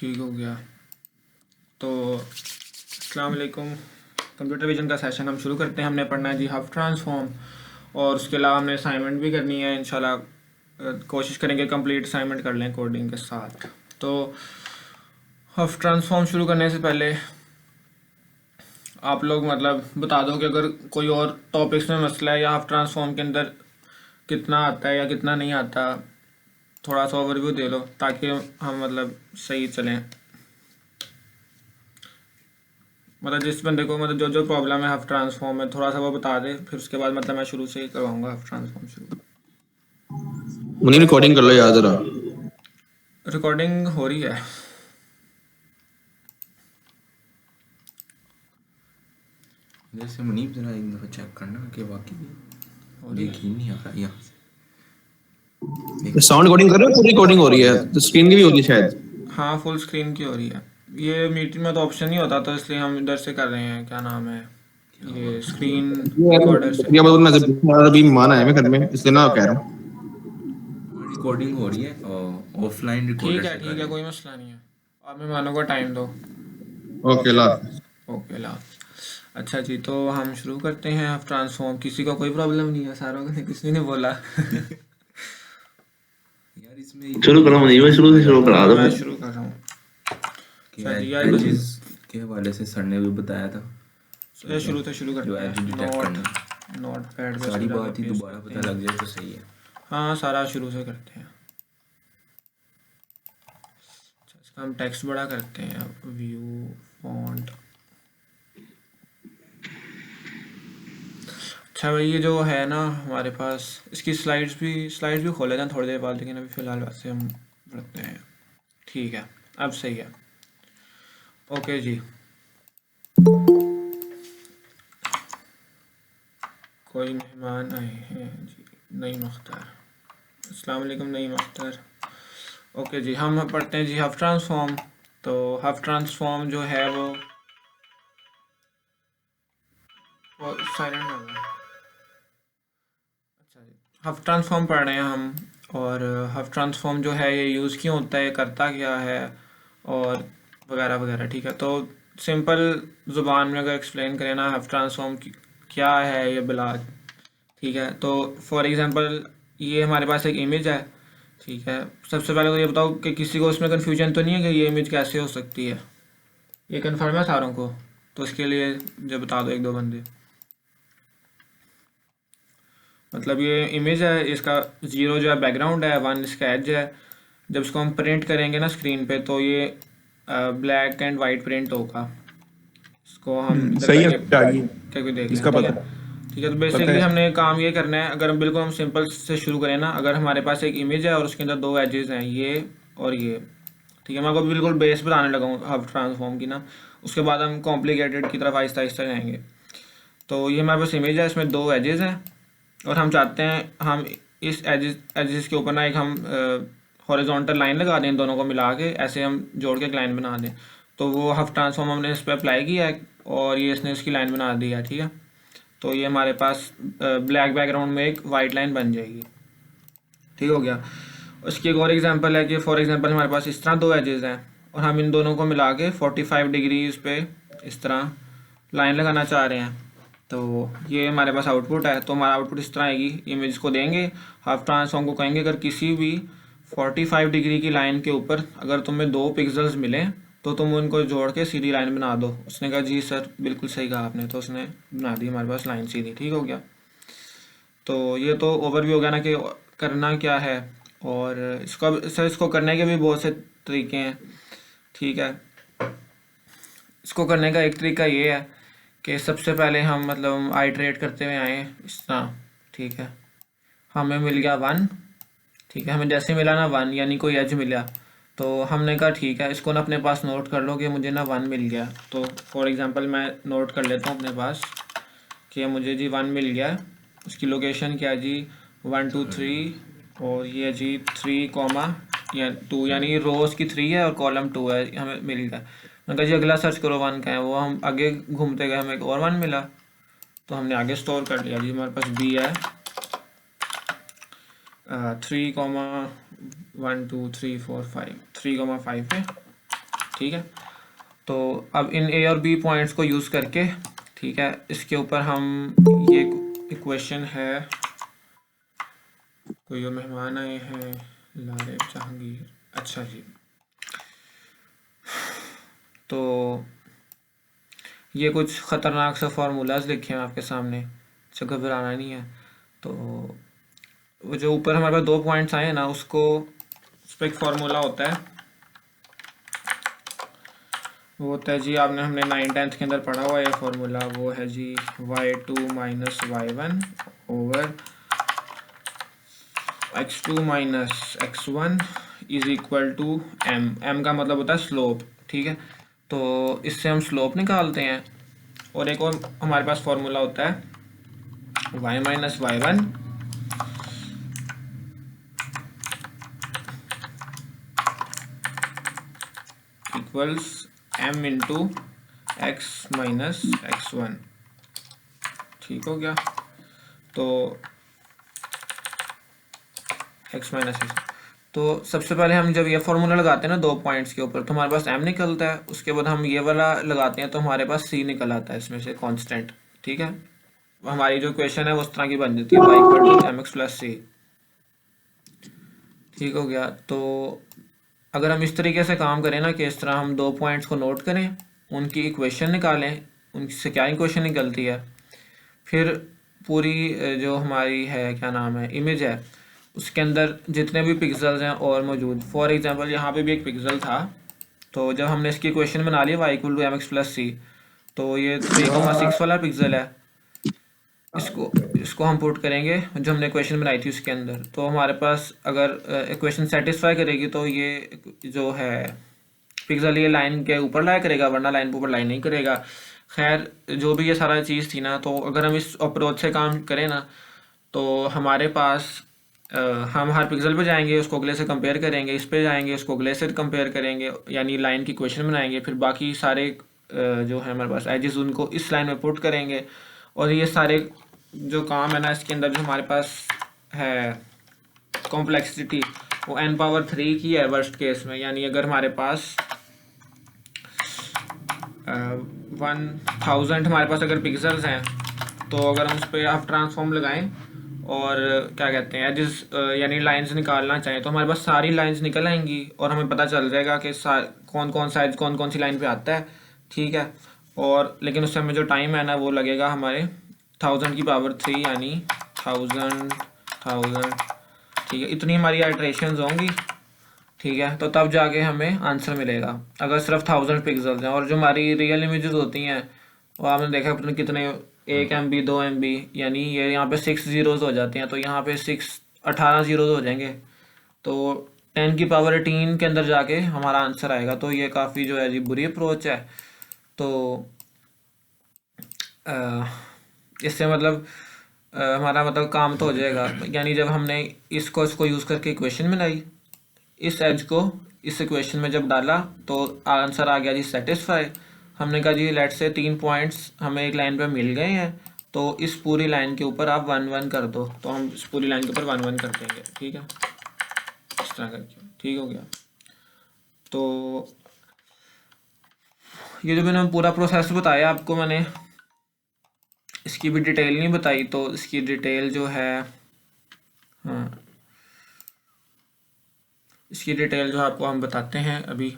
ठीक हो गया। तो अस्सलाम वालेकुम। कंप्यूटर विजन का सेशन हम शुरू करते हैं। हमने पढ़ना है जी हफ ट्रांसफॉर्म, और उसके अलावा हमने असाइनमेंट भी करनी है इंशाल्लाह। कोशिश करेंगे कंप्लीट असाइनमेंट कर लें कोडिंग के साथ। तो हफ ट्रांसफॉर्म शुरू करने से पहले आप लोग मतलब बता दो कि अगर कोई और टॉपिक्स में मसला है या हफ ट्रांसफॉर्म के अंदर कितना आता है या कितना नहीं आता, थोड़ा सा ओवरव्यू दे लो ताकि हम मतलब सही चलें। मतलब जिस बंदे को मतलब जो जो प्रॉब्लम है हफ ट्रांसफॉर्म में थोड़ा सा वो बता दे, फिर उसके बाद मतलब मैं शुरू से ही करवाऊंगा हफ ट्रांसफॉर्म शुरू। मुनीर रिकॉर्डिंग कर लो याद जरा। रिकॉर्डिंग हो रही है। जैसे मुनीब जरा एक दफ़ा चेक करना कि वाकई हो रही है। यकीन नहीं आ रहा यहाँ से। साउंड रिकॉर्डिंग कर रहे हो? पूरी रिकॉर्डिंग हो रही है तो स्क्रीन की भी होगी शायद। हाँ फुल स्क्रीन की हो रही है। ये मीटिंग में तो ऑप्शन नहीं होता, तो इसलिए हम इधर से कर रहे हैं। क्या नाम है ये स्क्रीन रिकॉर्डर से। या मतलब मैं अभी मेहमान आए मैं घर में, इसलिए ना कह रहा हूँ। रिकॉर्डिंग हो रही है और ऑफलाइन रिकॉर्डर से कर ठीक रहे है, हैं। कोई मसला नहीं है। आप मेहमानों को टाइम दो। ओके ला। ओके ला। अच्छा जी, तो हम शुरू करते हैं हफ ट्रांसफॉर्म। किसी को कोई प्रॉब्लम नहीं है? सारों ने किसी ने बोला यार इसमें शुरू करो मुनीर, मैं शुरू से शुरू करा दो। मैं शुरू कर रहा हूँ। कि अच्छा जी, एजेस के हवाले से सर ने भी बताया था ये शुरू से शुरू जो करते एज हैं। डिटेक्ट करना, नोट पैड पे सारी इसको बात ही जाके दोबारा पेस्ट पता करते हैं। लग जाए तो सही है। हाँ सारा शुरू से करते हैं। अच्छा, इसका हम टेक्स्ट बड़ा करते हैं। View font. अच्छा भाई, ये जो है ना हमारे पास, इसकी स्लाइड्स भी खोले जाएं थोड़ी देर बाद, लेकिन अभी फ़िलहाल वैसे हम रखते हैं। ठीक है, अब सही है। ओके जी, कोई मेहमान आए हैं जी। नईम अख्तर, अस्सलाम वालेकुम नईम अख्तर। ओके जी, हम पढ़ते हैं जी हफ ट्रांसफॉर्म। तो हफ ट्रांसफॉर्म जो है वो साइलेंट हो गया। अच्छा जी, हफ ट्रांसफॉर्म पढ़ रहे हैं हम। और हफ ट्रांसफॉर्म जो है ये यूज़ क्यों होता है, करता क्या है, और वगैरह वगैरह। ठीक है, तो सिंपल ज़ुबान में अगर एक्सप्लेन करें ना हफ ट्रांसफॉर्म क्या है ये बिला। ठीक है, तो फॉर एग्जांपल ये हमारे पास एक इमेज है। ठीक है, सबसे पहले तो ये बताओ कि किसी को इसमें कन्फ्यूजन तो नहीं है कि ये इमेज कैसे हो सकती है? ये कन्फर्म है सारों को? तो इसके लिए जो बता दो एक दो बंदे। मतलब ये इमेज है, इसका 0 जो है बैकग्राउंड है, 1 इसका एज है। जब इसको हम प्रिंट करेंगे ना स्क्रीन पे तो ये ब्लैक एंड वाइट प्रिंट होगा। इसको हम इधर सही है, करके देख लें। इसका ठीक पता है। ठीक है, तो पता बेसिकली है। हमने काम ये करना है। अगर हम बिल्कुल हम सिंपल से शुरू करें ना, अगर हमारे पास एक इमेज है और उसके अंदर 2 एजेस हैं, ये और ये। ठीक है, मैं आपको बिल्कुल बेस बताने लगा हूँ हफ ट्रांसफॉर्म की ना। उसके बाद हम कॉम्प्लिकेटेड की तरफ आहिस्ता आहिस्ता जाएंगे। तो ये हमारे पास इमेज है, इसमें 2 एजेस हैं, और हम चाहते हैं हम इस एजेस के ऊपर ना एक हम हॉरिजॉन्टल लाइन लगा दें, दोनों को मिला के ऐसे हम जोड़ के एक लाइन बना दें। तो वो हफ ट्रांसफॉर्म हमने इस पर अप्लाई किया है, और ये इसने इसकी लाइन बना दी है। ठीक है, तो ये हमारे पास ब्लैक बैकग्राउंड में एक वाइट लाइन बन जाएगी। ठीक हो गया। उसकी एक और एग्जांपल है कि फॉर एग्जांपल हमारे पास इस तरह 2 एजेस हैं, और हम इन दोनों को मिला के 45 डिग्रीज पे इस तरह लाइन लगाना चाह रहे हैं। तो ये हमारे पास आउटपुट है। तो हमारा आउटपुट इस तरह आएगी। इमेज को देंगे, हाफ ट्रांसफॉर्म को कहेंगे अगर किसी भी 45 डिग्री की लाइन के ऊपर अगर तुम्हें 2 पिक्सल्स मिले तो तुम उनको जोड़ के सीधी लाइन बना दो। उसने कहा जी सर बिल्कुल सही कहा आपने, तो उसने बना दी हमारे पास लाइन सीधी। ठीक हो गया। तो ये तो ओवरव्यू हो गया ना कि करना क्या है। और इसको करने के भी बहुत से तरीके हैं। ठीक है, इसको करने का एक तरीका ये है कि सबसे पहले हम मतलब आइटरेट करते हुए आए इस तरह। ठीक है, हमें मिल गया 1। ठीक है, हमें जैसे मिला ना 1 यानी कोई एज मिला, तो हमने कहा ठीक है इसको ना अपने पास नोट कर लो कि मुझे ना 1 मिल गया। तो फॉर एग्जांपल मैं नोट कर लेता हूँ अपने पास कि मुझे जी 1 मिल गया। उसकी लोकेशन क्या है जी 1 2 3, और ये जी 3 या 2 यानी रोज की 3 है और कॉलम 2 है, हमें मिल गया। मैंने कहा जी अगला सर्च करो 1 का है। वो हम आगे घूमते गए, हमें एक और 1 मिला, तो हमने आगे स्टोर कर लिया जी। हमारे पास बी है 3 1 2 3 4 5, 3 5 है। ठीक है। तो अब इन ए और बी पॉइंट्स को यूज़ करके, ठीक है, इसके ऊपर हम ये इक्वेशन है, कोई और मेहमान आए हैं, लारे जहांगीर, अच्छा जी। तो ये कुछ ख़तरनाक सा फार्मूलाज लिखे हैं आपके सामने, इससे घबराना नहीं है। तो वो जो ऊपर हमारे पास 2 पॉइंट्स आए हैं ना, उसको उस पर एक फार्मूला होता है, वो होता है जी, आपने हमने 9th-10th के अंदर पढ़ा हुआ है फार्मूला, वो है जी y2 minus y1 over x2 minus x1 is equal to m का मतलब होता है स्लोप, ठीक है। तो इससे हम स्लोप निकालते हैं। और एक और हमारे पास फार्मूला होता है y minus y1 equals m into x minus x1, ठीक हो गया। तो x माइनस x, तो सबसे पहले हम जब ये फार्मूला लगाते हैं ना 2 पॉइंट्स के ऊपर, तो हमारे पास m निकलता है। उसके बाद हम ये वाला लगाते हैं तो हमारे पास c निकल आता है इसमें से कांस्टेंट, ठीक है। हमारी जो इक्वेशन है वो उस तरह की बन जाती है, y equal to mx plus c, ठीक हो गया। तो अगर हम इस तरीके से काम करें ना कि इस तरह हम 2 पॉइंट्स को नोट करें, उनकी इक्वेशन निकालें, उनसे क्या इक्वेशन निकलती है, फिर पूरी जो हमारी है क्या नाम है इमेज है, उसके अंदर जितने भी पिक्सल्स हैं और मौजूद, फॉर एग्जांपल यहाँ पे भी एक पिक्सल था, तो जब हमने इसकी इक्वेशन बना ली y equal to mx plus c, तो ये 3,6 वाला पिक्सल है, इसको हम पुट करेंगे जो हमने इक्वेशन बनाई थी उसके अंदर। तो हमारे पास अगर इक्वेशन सेटिस्फाई करेगी तो ये जो है पिक्सल ये लाइन के ऊपर लाया करेगा, वरना लाइन के ऊपर लाइन नहीं करेगा। खैर जो भी ये सारा चीज़ थी ना, तो अगर हम इस अप्रोच से काम करें ना, तो हमारे पास हम हर पिक्सल पे जाएंगे, उसको अगले से कंपेयर करेंगे, इस पे जाएंगे, उसको अगले से कंपेयर करेंगे, यानी लाइन की इक्वेशन बनाएंगे, फिर बाकी सारे जो है हमारे पास एजेस उनको इस लाइन में पुट करेंगे। और ये सारे जो काम है ना, इसके अंदर जो हमारे पास है कॉम्प्लेक्सिटी, वो n⁻³ की है वर्स्ट केस में, यानी अगर हमारे पास 1000 हमारे पास अगर पिक्सल्स हैं, तो अगर हम उस पर आप ट्रांसफॉर्म लगाएं और क्या कहते हैं एजेस यानी लाइंस निकालना चाहें, तो हमारे पास सारी लाइंस निकल आएंगी और हमें पता चल जाएगा कि कौन कौन सा एज कौन कौन सी लाइन पे आता है, ठीक है। और लेकिन उस समय जो टाइम है ना, वो लगेगा हमारे 1000⁻³ यानी 1000, ठीक है। इतनी हमारी आइट्रेशंस होंगी, ठीक है, तो तब जाके हमें आंसर मिलेगा अगर सिर्फ 1000 पिक्सल्स हैं। और जो हमारी रियल इमेजेस होती हैं, वो आपने देखा पता नहीं कितने 1 MB 2 MB, यानी ये यहाँ पे 6 zeros हो जाते हैं, तो यहाँ पे 18 zeros हो जाएंगे, तो 10⁻18 के अंदर जाके हमारा आंसर आएगा। तो ये काफ़ी जो है जी बुरी अप्रोच है। तो इससे मतलब हमारा मतलब काम तो हो जाएगा, यानी जब हमने इसको यूज़ करके इक्वेशन बनाई, इस एज को इस इक्वेशन में जब डाला, तो आंसर आ गया जी सेटिस्फाई। हमने कहा जी लेट से 3 पॉइंट्स हमें एक लाइन पे मिल गए हैं, तो इस पूरी लाइन के ऊपर आप 1 1 कर दो, तो हम इस पूरी लाइन के ऊपर 1 1 कर देंगे, ठीक है, इस तरह करके, ठीक हो गया। तो ये जो मैंने पूरा प्रोसेस बताया आपको, मैंने इसकी भी डिटेल नहीं बताई, तो इसकी डिटेल जो है, हाँ, इसकी डिटेल जो आपको हम बताते हैं अभी।